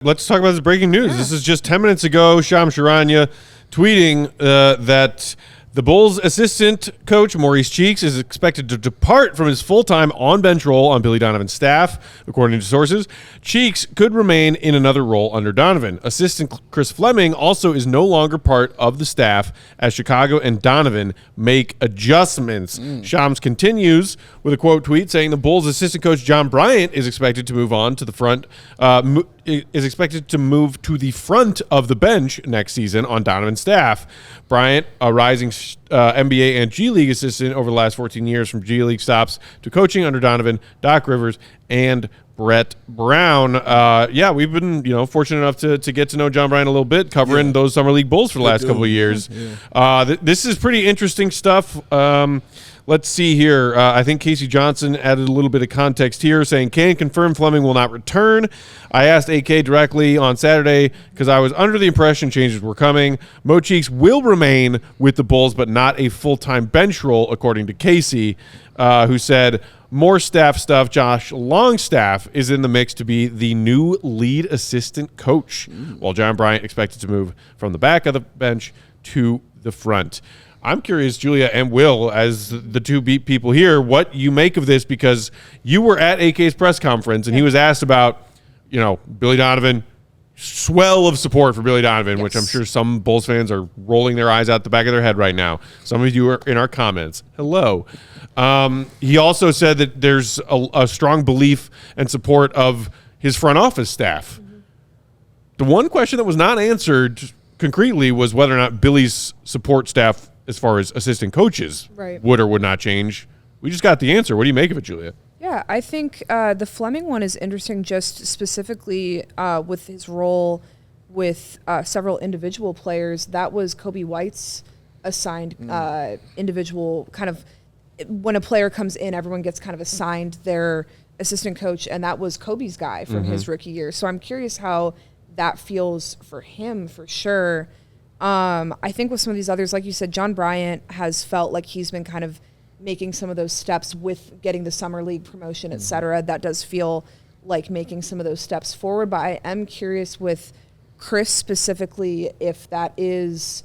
Let's talk about this breaking news. Yeah. This is just 10 minutes ago. Shams Charania tweeting that the Bulls assistant coach, Maurice Cheeks, is expected to depart from his full-time on-bench role on Billy Donovan's staff, according to sources. Cheeks could remain in another role under Donovan. Assistant Chris Fleming also is no longer part of the staff as Chicago and Donovan make adjustments. Shams continues with a quote tweet saying the Bulls assistant coach John Bryant is expected to move on to the front is expected to move to the front of the bench next season on Donovan's staff. Bryant, a rising NBA and G League assistant over the last 14 years from G League stops to coaching under Donovan, Doc Rivers, and Brett Brown. We've been fortunate enough to get to know John Bryant a little bit, covering those Summer League Bulls for the last couple of years. Yeah. This is pretty interesting stuff. Let's see here. I think Casey Johnson added a little bit of context here, saying, can confirm Fleming will not return. I asked AK directly on Saturday because I was under the impression changes were coming. Mo Cheeks will remain with the Bulls, but not a full-time bench role, according to Casey, who said, more staff stuff. Josh Longstaff is in the mix to be the new lead assistant coach, while John Bryant expected to move from the back of the bench to the front. I'm curious, Julia and Will, as the two beat people here, what you make of this, because you were at AK's press conference and he was asked about, Billy Donovan, swell of support for Billy Donovan, which I'm sure some Bulls fans are rolling their eyes out the back of their head right now. Some of you are in our comments. Hello. He also said that there's a strong belief and support of his front office staff. The one question that was not answered concretely was whether or not Billy's support staff, as far as assistant coaches, would or would not change. We just got the answer. What do you make of it, Julia? Yeah, I think the Fleming one is interesting just specifically with his role with several individual players. That was Kobe White's assigned individual kind of, when a player comes in, everyone gets kind of assigned their assistant coach, and that was Kobe's guy from his rookie year. So I'm curious how that feels for him, for sure. I think with some of these others, like you said, John Bryant has felt like he's been kind of making some of those steps with getting the Summer League promotion, et cetera. That does feel like making some of those steps forward. But I am curious with Chris specifically if that is,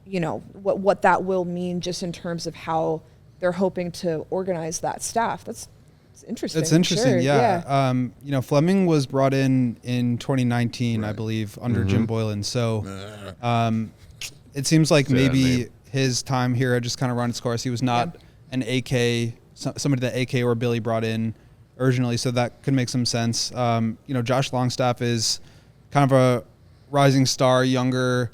what that will mean just in terms of how they're hoping to organize that staff. It's interesting. It's interesting, sure. Yeah. Fleming was brought in 2019, I believe, under Jim Boylan. So it seems like maybe his time here had just kind of run its course. He was not an AK, somebody that AK or Billy brought in originally, so that could make some sense. Josh Longstaff is kind of a rising star, younger,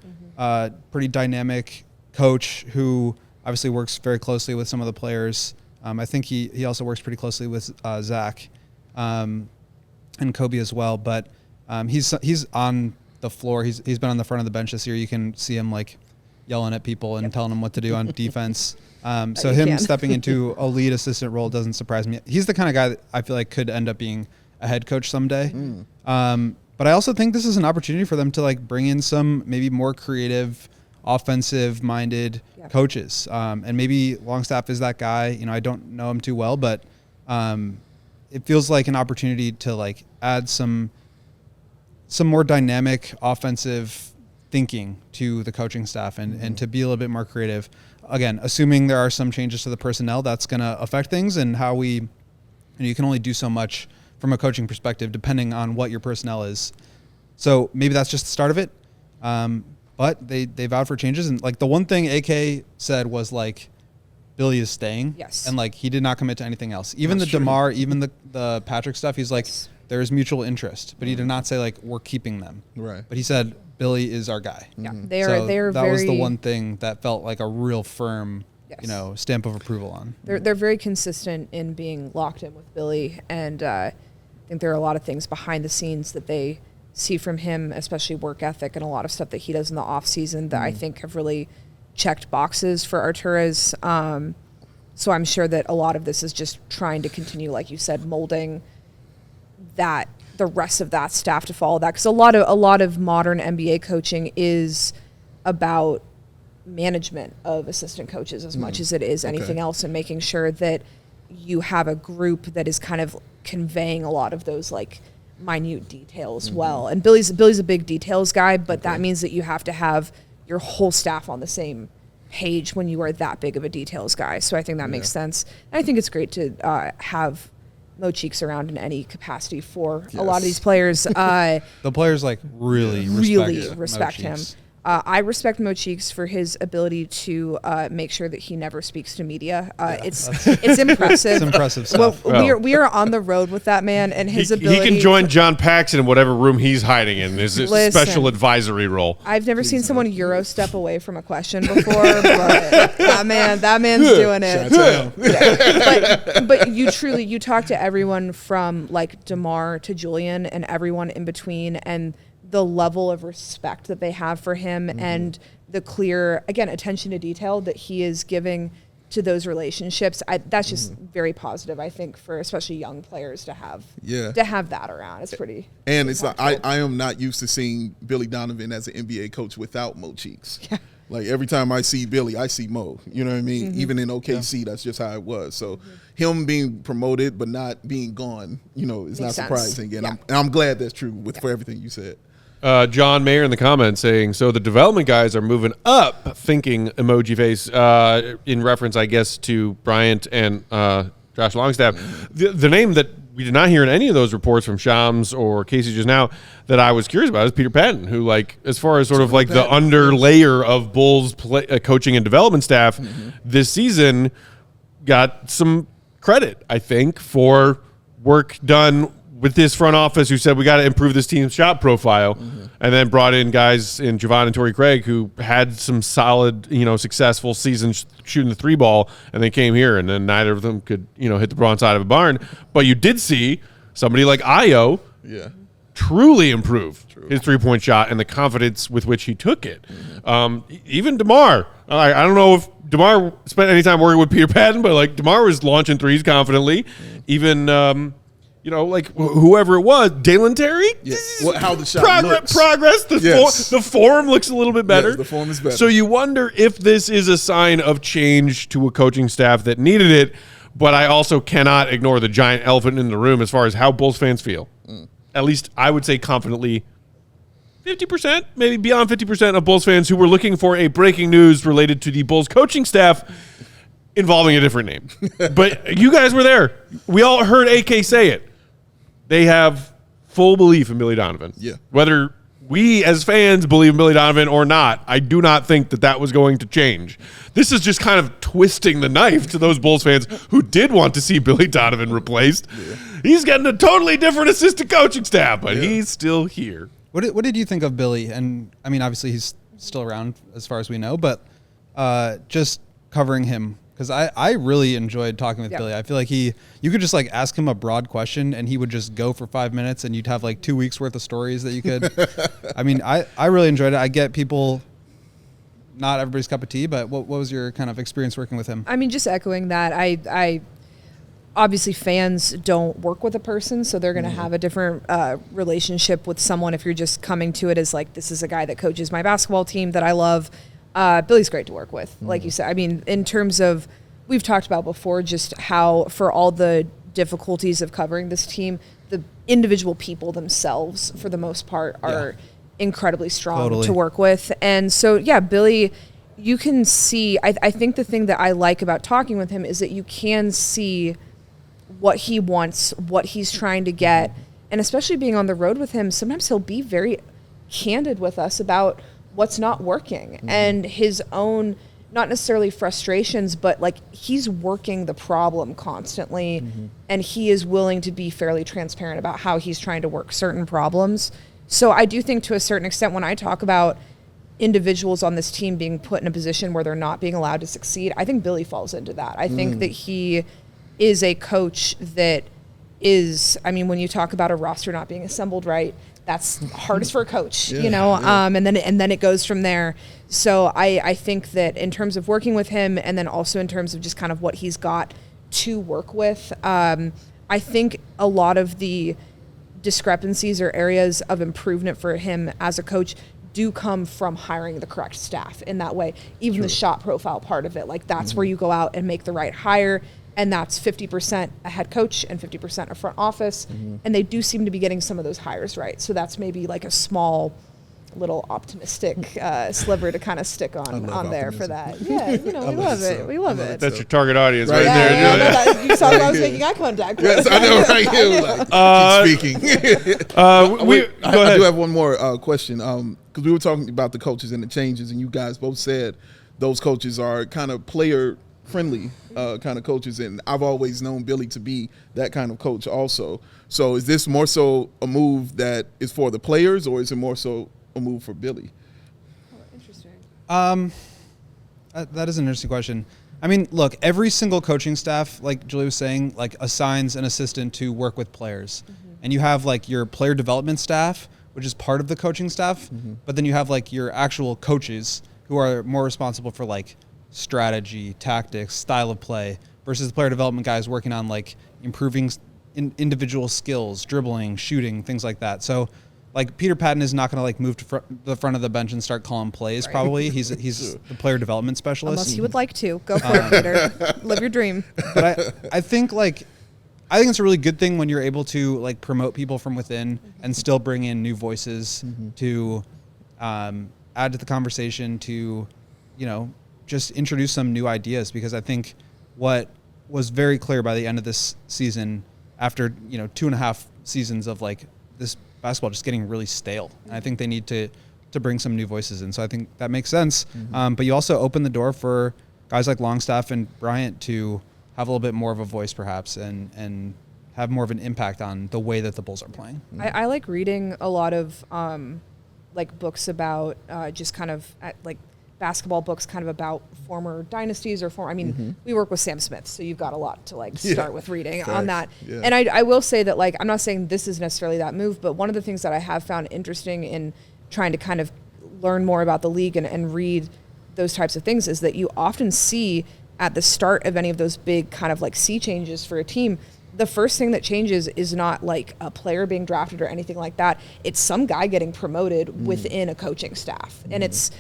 pretty dynamic coach who obviously works very closely with some of the players. I think he also works pretty closely with Zach and Kobe as well. But he's on the floor. He's been on the front of the bench this year. You can see him like yelling at people and telling them what to do on defense. So him stepping into a lead assistant role doesn't surprise me. He's the kind of guy that I feel like could end up being a head coach someday. But I also think this is an opportunity for them to like bring in some maybe more creative, offensive-minded coaches, and maybe Longstaff is that guy. I don't know him too well, but it feels like an opportunity to like add some more dynamic offensive thinking to the coaching staff and to be a little bit more creative. Again, assuming there are some changes to the personnel, that's going to affect things and how you can only do so much from a coaching perspective depending on what your personnel is. So maybe that's just the start of it. But they vowed for changes, and like the one thing AK said was like Billy is staying. Yes. And like he did not commit to anything else. Even that's the DeMar, even the Patrick stuff, he's like there is mutual interest, but he did not say like we're keeping them. Right. But he said Billy is our guy. Yeah. That That was the one thing that felt like a real firm stamp of approval on. They're very consistent in being locked in with Billy, and I think there are a lot of things behind the scenes that they see from him, especially work ethic and a lot of stuff that he does in the off season that I think have really checked boxes for Arturas. So I'm sure that a lot of this is just trying to continue, like you said, molding the rest of that staff to follow that. Because a lot of modern NBA coaching is about management of assistant coaches as much as it is anything else, and making sure that you have a group that is kind of conveying a lot of those like minute detail as well. And Billy's a big details guy, but that means that you have to have your whole staff on the same page when you are that big of a details guy. So I think that makes sense. And I think it's great to have Mo Cheeks around in any capacity for a lot of these players. The players like really respect him. I respect Mo Cheeks for his ability to make sure that he never speaks to media. It's impressive. It's impressive stuff. We are on the road with that man and his ability. He can join John Paxson in whatever room he's hiding in. His special advisory role. I've never seen someone Euro step away from a question before, but that man's doing it. But you talk to everyone from like DeMar to Julian and everyone in between, and the level of respect that they have for him and the clear, again, attention to detail that he is giving to those relationships. That's just very positive, I think, for especially young players to have that around. It's pretty. And it's like, I am not used to seeing Billy Donovan as an NBA coach without Mo Cheeks. Yeah. Like every time I see Billy, I see Mo. You know what I mean? Even in OKC, that's just how it was. So him being promoted but not being gone, is not surprising. And I'm glad that's true for everything you said. John Mayer in the comments saying, so the development guys are moving up, thinking emoji face, in reference, I guess, to Bryant and Josh Longstaff. The name that we did not hear in any of those reports from Shams or Casey just now that I was curious about is Peter Patton, who, like, as far as sort of like the under layer of Bulls coaching and development staff this season, got some credit, I think, for work done with this front office who said we got to improve this team's shot profile, and then brought in guys in Javon and Torrey Craig who had some solid, successful seasons shooting the three ball, and they came here, and then neither of them could, hit the broad side of a barn. But you did see somebody like Ayo truly improve his three-point shot and the confidence with which he took it. Even DeMar, I don't know if DeMar spent any time working with Peter Patton, but like DeMar was launching threes confidently. Even whoever it was, Dalen Terry. How the shot looks. Progress. The form looks a little bit better. Yes, the form is better. So you wonder if this is a sign of change to a coaching staff that needed it. But I also cannot ignore the giant elephant in the room as far as how Bulls fans feel. At least I would say confidently 50%, maybe beyond 50% of Bulls fans who were looking for a breaking news related to the Bulls coaching staff involving a different name. But you guys were there. We all heard AK say it. They have full belief in Billy Donovan. Yeah. Whether we as fans believe in Billy Donovan or not, I do not think that was going to change. This is just kind of twisting the knife to those Bulls fans who did want to see Billy Donovan replaced. Yeah. He's getting a totally different assistant coaching staff, but he's still here. What did you think of Billy? And, I mean, obviously he's still around as far as we know, but just covering him. Because I really enjoyed talking with Billy. I feel like you could just like ask him a broad question and he would just go for 5 minutes and you'd have like 2 weeks worth of stories that you could. I mean, I really enjoyed it. I get people, not everybody's cup of tea, but what was your kind of experience working with him? I mean, just echoing that, I obviously fans don't work with a person, so they're going to have a different relationship with someone if you're just coming to it as like, this is a guy that coaches my basketball team that I love. Billy's great to work with, like you said. I mean, in terms of, we've talked about before just how for all the difficulties of covering this team, the individual people themselves, for the most part, are incredibly strong to work with. And so, Billy, you can see, I think the thing that I like about talking with him is that you can see what he wants, what he's trying to get. And especially being on the road with him, sometimes he'll be very candid with us about what's not working and his own, not necessarily frustrations, but like he's working the problem constantly and he is willing to be fairly transparent about how he's trying to work certain problems. So I do think to a certain extent when I talk about individuals on this team being put in a position where they're not being allowed to succeed, I think Billy falls into that. I think that he is a coach that is, I mean, when you talk about a roster not being assembled right, that's hardest for a coach, and then it goes from there. So I think that in terms of working with him and then also in terms of just kind of what he's got to work with, I think a lot of the discrepancies or areas of improvement for him as a coach do come from hiring the correct staff in that way. Even the shot profile part of it, like that's where you go out and make the right hire and that's 50% a head coach and 50% a front office. And they do seem to be getting some of those hires right. So that's maybe like a small little optimistic sliver to kind of stick on there for that. Yeah, we love it. We love it. That's your target audience right, Right. there. Yeah, you saw I was making eye contact with. Yes, I know, right? Keep speaking. I do have one more question because we were talking about the coaches and the changes, and you guys both said those coaches are kind of player-friendly kind of coaches, and I've always known Billy to be that kind of coach also. So is this more so a move that is for the players, or is it more so a move for Billy? Interesting. That is an interesting question. I mean, look, every single coaching staff, like Julie was saying, like assigns an assistant to work with players. And you have like your player development staff, which is part of the coaching staff, but then you have like your actual coaches who are more responsible for like strategy, tactics, style of play, versus the player development guys working on like improving individual skills, dribbling, shooting, things like that. So like Peter Patton is not going to like move to the front of the bench and start calling plays. Right. Probably he's the player development specialist. Unless he would like to go for it, Peter. Live your dream. But I think it's a really good thing when you're able to like promote people from within and still bring in new voices to add to the conversation, to just introduce some new ideas, because I think what was very clear by the end of this season, after 2.5 seasons of like this basketball just getting really stale, and I think they need to bring some new voices in. So I think that makes sense. But you also open the door for guys like Longstaff and Bryant to have a little bit more of a voice, perhaps, and have more of an impact on the way that the Bulls are playing. I like reading a lot of like books about just kind of like basketball books kind of about former dynasties or we work with Sam Smith, so you've got a lot to like start with reading on that. Yeah. And I will say that, like, I'm not saying this is necessarily that move, but one of the things that I have found interesting in trying to kind of learn more about the league and read those types of things is that you often see at the start of any of those big kind of like sea changes for a team, the first thing that changes is not like a player being drafted or anything like that. It's some guy getting promoted within a coaching staff. And it's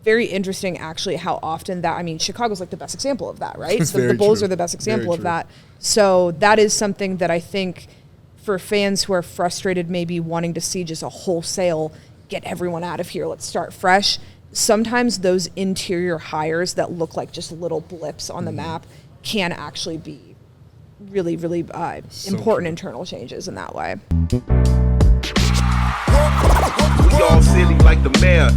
very interesting, actually, how often that, Chicago's like the best example of that, right? So the Bulls are the best example of that. So that is something that I think for fans who are frustrated, maybe wanting to see just a wholesale, get everyone out of here, let's start fresh. Sometimes those interior hires that look like just little blips on the map can actually be really, really important internal changes in that way. We all silly like the mayor.